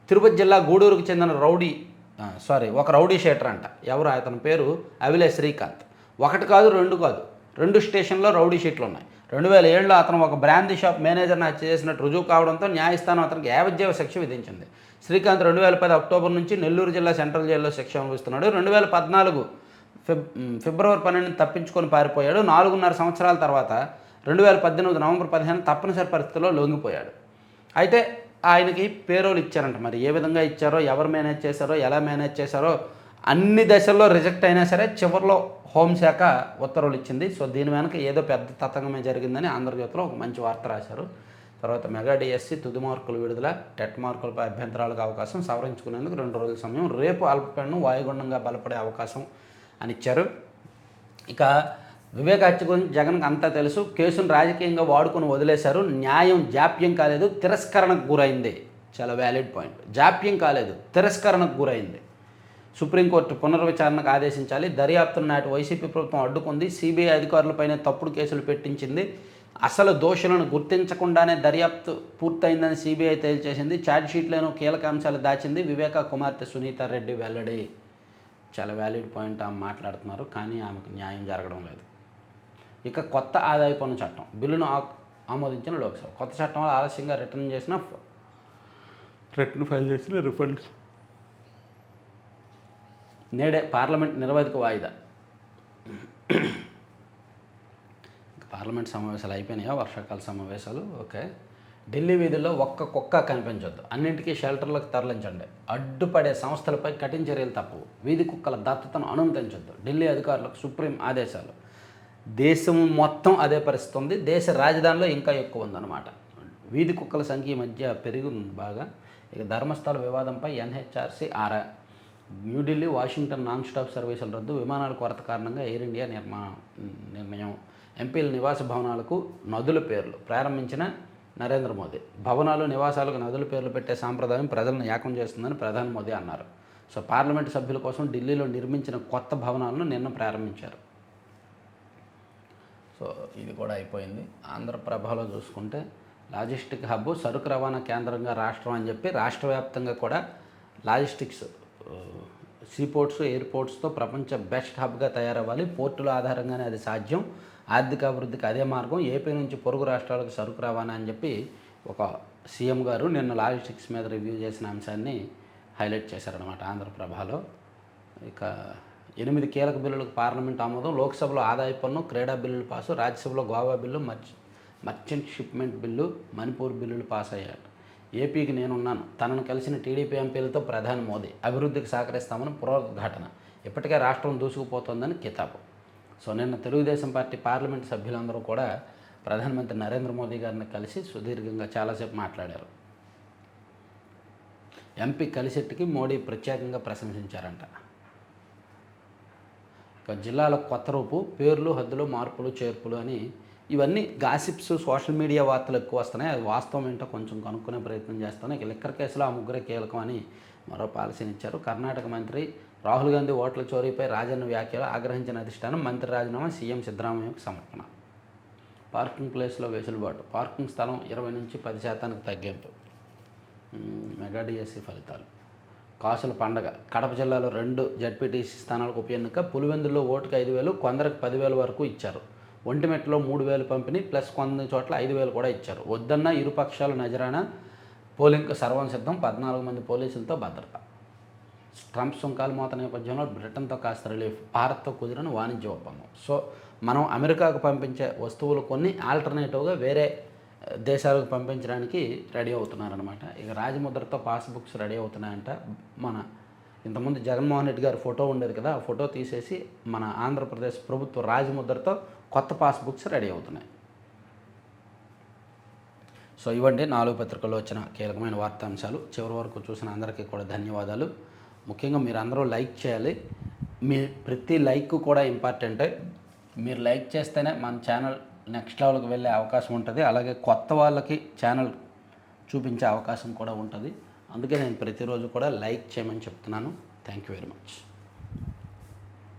తిరుపతి జిల్లా గూడూరుకు చెందిన ఒక రౌడీ షీటర్ అంట. ఎవరు? అతని పేరు అవిలే శ్రీకాంత్. 1 కాదు 2 కాదు, 2 స్టేషన్లో రౌడీ షీట్లు ఉన్నాయి. 2007లో అతను ఒక బ్రాందీ షాప్ మేనేజర్ని హత్య చేసినట్టు రుజువు కావడంతో న్యాయస్థానం అతనికి యావజ్జీవ శిక్ష విధించింది. శ్రీకాంత్ 2010 అక్టోబర్ నుంచి నెల్లూరు జిల్లా సెంట్రల్ జైల్లో శిక్ష అనుభవిస్తున్నాడు. 2014 ఫిబ్రవరి 12 తప్పించుకొని పారిపోయాడు. 4.5 సంవత్సరాల తర్వాత 2018 నవంబర్ 15 తప్పనిసరి పరిస్థితుల్లో లొంగిపోయాడు. అయితే ఆయనకి పేరోలు ఇచ్చారంట. మరి ఏ విధంగా ఇచ్చారో, ఎవరు మేనేజ్ చేశారో, ఎలా మేనేజ్ చేశారో అన్ని దశల్లో రిజెక్ట్ అయినా సరే చివరిలో హోంశాఖ ఉత్తర్వులు ఇచ్చింది. సో దీని వెనక ఏదో పెద్ద తతంగమే జరిగిందని ఆంధ్రజ్యోతిలో ఒక మంచి వార్త రాశారు. తర్వాత మెగా డిఎస్సి తుది మార్కులు విడుదల. టెట్ మార్కులపై అభ్యంతరాలకు అవకాశం, సవరించుకునేందుకు 2 రోజుల సమయం. రేపు అల్పపీడనం వాయుగుండంగా బలపడే అవకాశం అని ఇచ్చారు. ఇక వివేక్ హత్య గురించి జగన్కి అంతా తెలుసు. కేసును రాజకీయంగా వాడుకొని వదిలేశారు. న్యాయం జాప్యం కాలేదు, తిరస్కరణకు గురైంది. చాలా వ్యాలిడ్ పాయింట్. జాప్యం కాలేదు, తిరస్కరణకు గురైంది. సుప్రీంకోర్టు పునర్విచారణకు ఆదేశించాలి. దర్యాప్తును నాటి వైసీపీ ప్రభుత్వం అడ్డుకుంది. సిబిఐ అధికారులపైనే తప్పుడు కేసులు పెట్టించింది. అసలు దోషులను గుర్తించకుండానే దర్యాప్తు పూర్తయిందని సిబిఐ తేల్చేసింది. ఛార్జ్షీట్లను కీలక అంశాలు దాచింది. వివేక కుమార్తె సునీతారెడ్డి వెల్లడి. చాలా వ్యాలిడ్ పాయింట్ ఆమె మాట్లాడుతున్నారు, కానీ ఆమెకు న్యాయం జరగడం లేదు. ఇక కొత్త ఆదాయ పన్ను చట్టం బిల్లును ఆమోదించిన లోక్సభ. కొత్త చట్టం వల్ల ఆలస్యంగా రిటర్న్ ఫైల్ చేసిన రిఫండ్స్ నేడే పార్లమెంట్ నిరవధిక వాయిదా. పార్లమెంట్ సమావేశాలు అయిపోయినాయా? వర్షాకాల సమావేశాలు. ఓకే. ఢిల్లీ వీధుల్లో ఒక్క కుక్క కనిపించొద్దు. అన్నింటికీ షెల్టర్లకు తరలించండి. అడ్డుపడే సంస్థలపై కఠిన చర్యలు తప్పవు. వీధి కుక్కల దత్తతను అనుమతించొద్దు. ఢిల్లీ అధికారులకు సుప్రీం ఆదేశాలు. దేశం మొత్తం అదే పరిస్థితి ఉంది. దేశ రాజధానిలో ఇంకా ఎక్కువ ఉందన్నమాట. వీధి కుక్కల సంఖ్య ఈ మధ్య పెరిగింది బాగా. ఇక ధర్మస్థల వివాదంపై ఎన్హెచ్ఆర్సీ ఆరా. న్యూఢిల్లీ వాషింగ్టన్ నాన్ స్టాప్ సర్వీసుల రద్దు, విమానాల కొరత కారణంగా ఎయిర్ ఇండియా నిర్ణయం. ఎంపీల నివాస భవనాలకు నదుల పేర్లు ప్రారంభించిన నరేంద్ర మోదీ. భవనాలు నివాసాలకు నదుల పేర్లు పెట్టే సాంప్రదాయం ప్రజలను ఏకం చేస్తుందని ప్రధాని మోదీ అన్నారు. సో పార్లమెంటు సభ్యుల కోసం ఢిల్లీలో నిర్మించిన కొత్త భవనాలను నిన్న ప్రారంభించారు. సో ఇది కూడా అయిపోయింది. ఆంధ్రప్రభలో చూసుకుంటే లాజిస్టిక్ హబ్, సరుకు రవాణా కేంద్రంగా రాష్ట్రం అని చెప్పి రాష్ట్ర వ్యాప్తంగా కూడా లాజిస్టిక్స్, సీపోర్ట్స్, ఎయిర్పోర్ట్స్తో ప్రపంచ బెస్ట్ హబ్గా తయారవ్వాలి. పోర్టుల ఆధారంగానే అది సాధ్యం. ఆర్థిక అభివృద్ధికి అదే మార్గం. ఏపీ నుంచి పొరుగు రాష్ట్రాలకు సరుకు రవాణా అని చెప్పి ఒక సీఎం గారు నిన్న లాజిస్టిక్స్ మీద రివ్యూ చేసిన అంశాన్ని హైలైట్ చేశారనమాట ఆంధ్రప్రభలో. ఇక 8 కీలక బిల్లులకు పార్లమెంట్ ఆమోదం. లోక్సభలో ఆదాయ పన్ను, క్రీడా బిల్లులు పాసు. రాజ్యసభలో Goa bill, merchant shipment bill, Manipur బిల్లులు పాస్ అయ్యాడు. ఏపీకి నేనున్నాను. తనను కలిసిన టీడీపీ ఎంపీలతో ప్రధాని మోదీ. అభివృద్ధికి సహకరిస్తామని పునరుద్ఘాటన. ఇప్పటికే రాష్ట్రం దూసుకుపోతోందని కితాబు. సో నిన్న తెలుగుదేశం పార్టీ పార్లమెంట్ సభ్యులందరూ కూడా ప్రధానమంత్రి నరేంద్ర మోదీ గారిని కలిసి సుదీర్ఘంగా చాలాసేపు మాట్లాడారు. ఎంపీ కలిసెట్టికి మోడీ ప్రత్యేకంగా ప్రశంసించారంట. ఇక జిల్లాల కొత్త రూపు, పేర్లు, హద్దులు, మార్పులు, చేర్పులు అని ఇవన్నీ గాసిప్స్, సోషల్ మీడియా వార్తలు ఎక్కువ వస్తున్నాయి. అది వాస్తవం ఏంటో కొంచెం కనుక్కునే ప్రయత్నం చేస్తాను. ఇక లిక్కర్ కేసులో ఆ ముగ్గురే కీలకం అని మరో పాలసీని ఇచ్చారు. కర్ణాటక మంత్రి రాహుల్ గాంధీ ఓట్ల చోరీపై రాజన్న వ్యాఖ్యలు ఆగ్రహించిన అధిష్టానం. మంత్రి రాజీనామా, సీఎం సిద్ధరామయ్యకు సమర్పణ. పార్కింగ్ ప్లేస్లో వెసులుబాటు, పార్కింగ్ స్థలం 20 నుంచి 10% తగ్గింపు. మెగా డిఎస్సి ఫలితాలు. కాసుల పండగ. కడప జిల్లాలో 2 జడ్పీటీసీ స్థానాలకు ఉప ఎన్నిక. పులివెందుల్లో ఓటుకు 5,000, కొందరికి 10,000 వరకు ఇచ్చారు. ఒంటిమెట్లో 3,000 పంపిణీ, ప్లస్ కొన్ని చోట్ల 5,000 కూడా ఇచ్చారు. వద్దన్న ఇరుపక్షాల నజరాన. పోలింగ్కు సర్వం సిద్ధం. 14 మంది పోలీసులతో భద్రత. ట్రంప్ సుంకాల మోత నేపథ్యంలో బ్రిటన్తో కాస్త రిలీఫ్. భారత్తో కుదిరిన వాణిజ్య ఒప్పందం. సో మనం అమెరికాకు పంపించే వస్తువులు కొన్ని ఆల్టర్నేటివ్గా వేరే దేశాలకు పంపించడానికి రెడీ అవుతున్నారనమాట. ఇక రాజముద్రతో పాస్బుక్స్ రెడీ అవుతున్నాయంట. మన ఇంతకుముందు జగన్మోహన్ రెడ్డి గారి ఫోటో ఉండేది కదా, ఆ ఫోటో తీసేసి మన ఆంధ్రప్రదేశ్ ప్రభుత్వ రాజముద్రతో కొత్త పాస్బుక్స్ రెడీ అవుతున్నాయి. సో ఇవండి 4 పత్రికల్లో వచ్చిన కీలకమైన వార్తాంశాలు. చివరి వరకు చూసిన అందరికీ కూడా ధన్యవాదాలు. ముఖ్యంగా మీరు అందరూ లైక్ చేయాలి. మీ ప్రతి లైక్ కూడా ఇంపార్టెంటే. మీరు లైక్ చేస్తేనే మన ఛానల్ నెక్స్ట్ లెవెల్కి వెళ్ళే అవకాశం ఉంటుంది. అలాగే కొత్త వాళ్ళకి ఛానల్ చూపించే అవకాశం కూడా ఉంటుంది. అందుకే నేను ప్రతిరోజు కూడా లైక్ చేయమని చెప్తున్నాను. Thank you very much.